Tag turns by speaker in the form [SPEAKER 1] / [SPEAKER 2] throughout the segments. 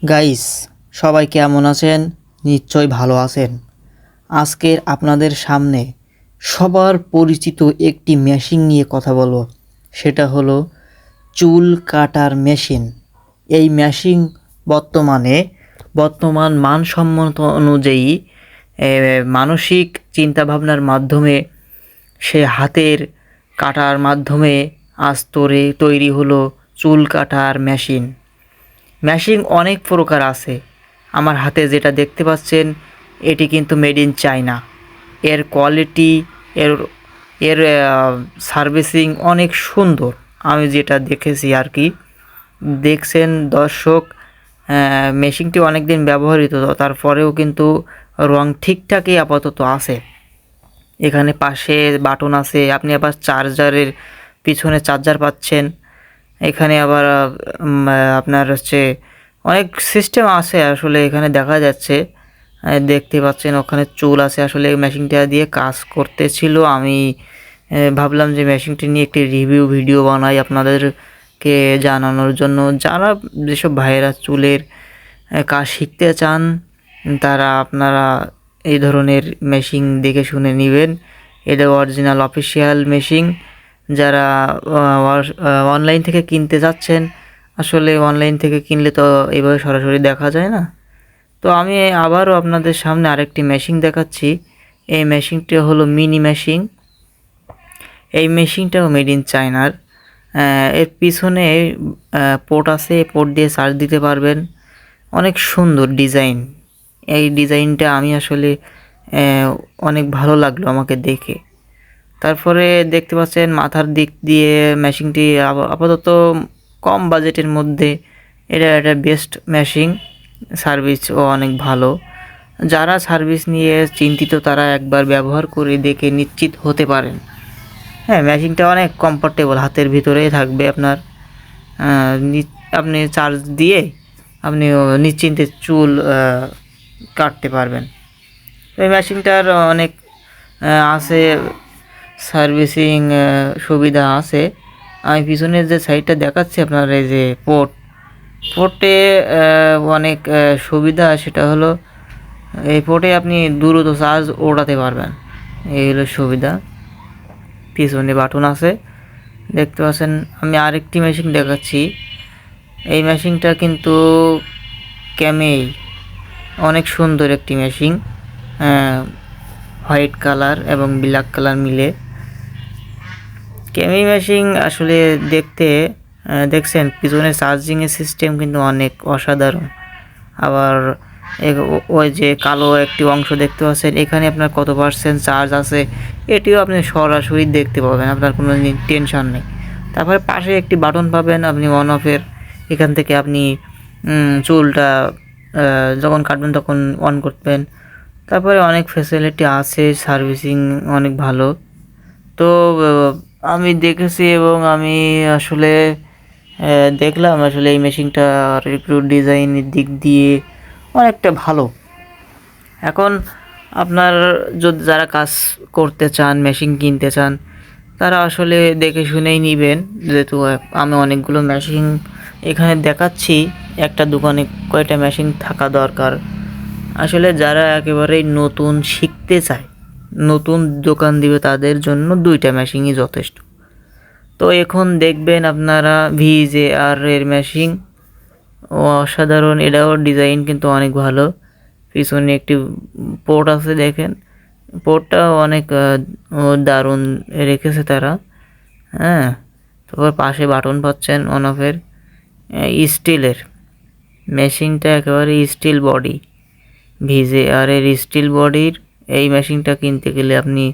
[SPEAKER 1] Guys, সবাই কেমন আছেন? নিশ্চয় ভালো আছেন। আজকের আপনাদের সামনে সবার পরিচিত একটি মেশিন নিয়ে কথা বলবো। সেটা হলো চুল কাটার মেশিন। এই মেশিন বর্তমান মানসম্মত অনুযায়ী মানসিক চিন্তাভাবনার মাধ্যমে সে হাতের কাটার মাধ্যমে আজ তৈরি হলো চুল কাটার মেশিন। মেশিন অনেক প্রকার আছে। আমার হাতে যেটা দেখতে পাচ্ছেন এটি কিন্তু মেড ইন চায়না। এর কোয়ালিটি, এর এর সার্ভিসিং অনেক সুন্দর। আমি যেটা দেখেছি আর কি, দেখছেন দর্শক, মেশিনটি অনেক দিন ব্যবহৃত, তারপরেও কিন্তু রং ঠিকঠাকই আপাতত আছে। এখানে পাশে বাটন আছে, আপনি আবার চার্জারের পিছনে চার্জার পাচ্ছেন। এখানে আবার আপনার হচ্ছে অনেক সিস্টেম আছে আসলে এখানে দেখা যাচ্ছে। দেখতে পাচ্ছেন ওখানে চুল আছে। আসলে এই মেশিনটা দিয়ে কাজ করতেছিল। আমি ভাবলাম যে মেশিনটি নিয়ে একটি রিভিউ ভিডিও বানাই আপনাদেরকে জানানোর জন্য। যারা যেসব ভাইয়েরা চুলের কাজ শিখতে চান তারা আপনারা এই ধরনের মেশিন দেখে শুনে নেবেন। এটা অরিজিনাল অফিসিয়াল মেশিন। যারা অনলাইন থেকে কিনতে যাচ্ছেন, আসলে অনলাইন থেকে কিনলে তো এইভাবে সরাসরি দেখা যায় না। তো আমি আবারও আপনাদের সামনে আরেকটি মেশিন দেখাচ্ছি। এই মেশিনটি হলো মিনি মেশিন। এই মেশিনটাও মেড ইন চায়নার। এর পিছনে পোর্ট আছে, পোর্ট দিয়ে চার্জ দিতে পারবেন। অনেক সুন্দর ডিজাইন। এই ডিজাইনটা আমি আসলে অনেক ভালো লাগলো আমাকে দেখে। তারপরে দেখতে পাচ্ছেন মাথার দিক দিয়ে মেশিনটি আপাতত কম বাজেটের মধ্যে এটা একটা বেস্ট মেশিন। সার্ভিসও অনেক ভালো। যারা সার্ভিস নিয়ে চিন্তিত তারা একবার ব্যবহার করে দেখে নিশ্চিত হতে পারেন। হ্যাঁ, মেশিনটা অনেক কমফোর্টেবল, হাতের ভিতরেই থাকবে আপনার। আপনি চার্জ দিয়ে আপনি নিশ্চিন্তে চুল কাটতে পারবেন। এই মেশিনটার অনেক আছে, সার্ভিসিং সুবিধা আছে। আমি পিছনের যে সাইডটা দেখাচ্ছি আপনার, এই যে পোর্টে অনেক সুবিধা। সেটা হলো এই পোর্টে আপনি দ্রুত চার্জ ওঠাতে পারবেন, এই হলো সুবিধা। পিছনে বাটন আছে দেখতে পাচ্ছেন। আমি আরেকটি মেশিন দেখাচ্ছি। এই মেশিনটা কিন্তু ক্যামেই, অনেক সুন্দর একটি মেশিন। হোয়াইট কালার এবং ব্ল্যাক কালার মিলে ক্যামি মেশিন আসলে দেখতে দেখছেন পিছনে চার্জিংয়ের সিস্টেম কিন্তু অনেক অসাধারণ। আবার ওই যে কালো একটি অংশ দেখতে পাচ্ছেন, এখানে আপনার কত পার্সেন্ট চার্জ আছে এটিও আপনি সরাসরি দেখতে পাবেন, আপনার কোনো টেনশন নেই। তারপরে পাশে একটি বাটন পাবেন আপনি অন অফের। এখান থেকে আপনি চুলটা যখন কাটবেন তখন অন করবেন। তারপরে অনেক ফ্যাসিলিটি আছে, সার্ভিসিং অনেক ভালো। তো আমি দেখেছি এবং আমি আসলে দেখলাম আসলে এই মেশিনটার একটু ডিজাইনের দিক দিয়ে অনেকটা ভালো। এখন আপনার যদি যারা কাজ করতে চান, মেশিন কিনতে চান, তারা আসলে দেখে শুনেই নেবেন। যেহেতু আমি অনেকগুলো মেশিন এখানে দেখাচ্ছি, একটা দোকানে কয়টা মেশিন থাকা দরকার। আসলে যারা একেবারেই নতুন শিখতে চায়, নতুন দোকান দিবে, তাদের জন্য দুইটা মেশিনই যথেষ্ট। তো এখন দেখবেন আপনারা VJR এর মেশিন অসাধারণ। এটাও ডিজাইন কিন্তু অনেক ভালো। পিছনে একটি পোর্ট আছে, দেখেন পোর্টটাও অনেক দারুণ রেখেছে তারা। হ্যাঁ, তারপর পাশে বাটন পাচ্ছেন অন অফের। স্টিলের মেশিনটা, একেবারে স্টিল বডি। VJR এর স্টিল বডির এই মেশিনটা কিনতে গেলে আপনি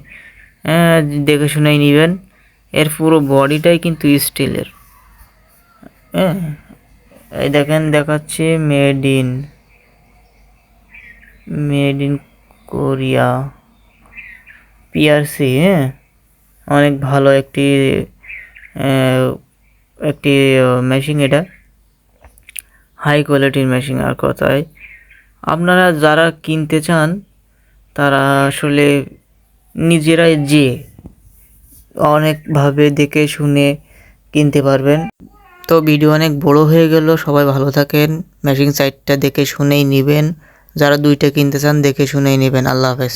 [SPEAKER 1] দেখে শুনেই নেবেন। এর পুরো বডিটাই কিন্তু স্টিলের। হ্যাঁ, এই দেখেন দেখাচ্ছে মেড ইন কোরিয়া PRC। হ্যাঁ, অনেক ভালো একটি মেশিন। এটা হাই কোয়ালিটির মেশিন। আর কথায় আপনারা যারা কিনতে চান তারা আসলে নিজেরাই অনেকভাবে দেখে শুনে কিনতে পারবেন। তো ভিডিও অনেক বড় হয়ে গেল, সবাই ভালো থাকেন। ম্যাচিং সাইটটা দেখে শুনেই নেবেন, যারা দুইটা কিনতে চান দেখে শুনেই নেবেন। আল্লাহ হাফেজ।